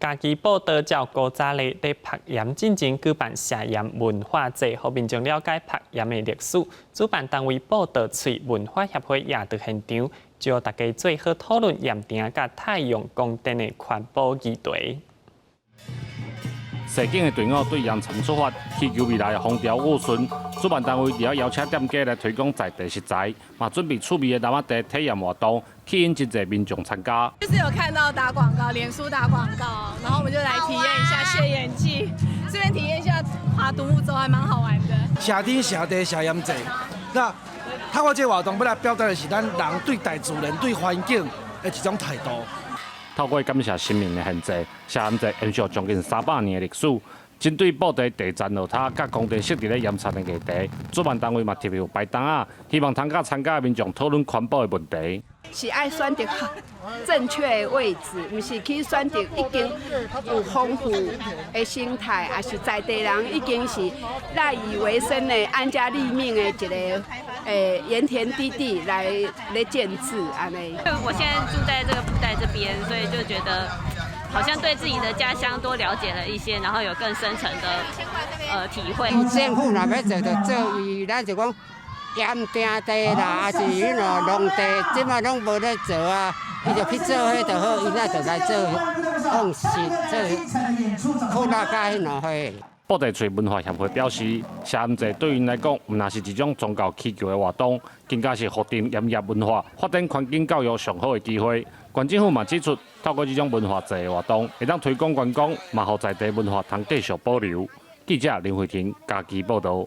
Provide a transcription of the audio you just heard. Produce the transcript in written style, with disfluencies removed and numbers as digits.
家己报道照古早咧伫柏盐进前举办社盐文化节，互民众了解柏盐的历史。主办单位报道处文化协会也到现场，招大家做好讨论盐埕甲太阳光电的环保议题。 社警的队伍对盐场出发，祈求未来的风调雨顺。主办单位也邀请店家来推广在地食材，嘛准备趣味的南仔茶体验活动，吸引真侪民众参加。就是有看到打广告，脸书打广告，然后我们就来体验一下卸盐季，顺便体验一下划独木舟，还蛮好玩的。社天社地社盐节，那透过这个活动，要来表达的是咱人对大自然、对环境的一种态度。 透过感谢生命的限制，社盐节延续将近300年的历史。针对布袋地漳落塔甲公地设置咧盐田的议题，主办单位嘛特别有摆档啊，希望通甲参加的民众讨论环保的问题。是爱选择正确的位置，唔是去选择已经有丰富的生态，也是在地人已经是赖以为生的安家立命的一个盐田基地来建制安尼。我现在住在这个布袋这边，所以就觉得好像对自己的家乡多了解了一些，然后有更深层的体会。政府若要做，就做伊，咱就讲盐埕地啦，也是迄个农地，即马拢无咧做啊，伊就去做迄就好，伊那就来做放实，做扩大甲迄两岁。 布袋厝文化协会表示，社盐节对因来讲，唔那是一种宗教祈求的活动，更加是福建盐业文化发展环境教育上好的机会。县政府嘛指出，透过这种文化节的活动，会当推广观光，嘛，互在地文化通继续保留。记者林慧婷家己报道。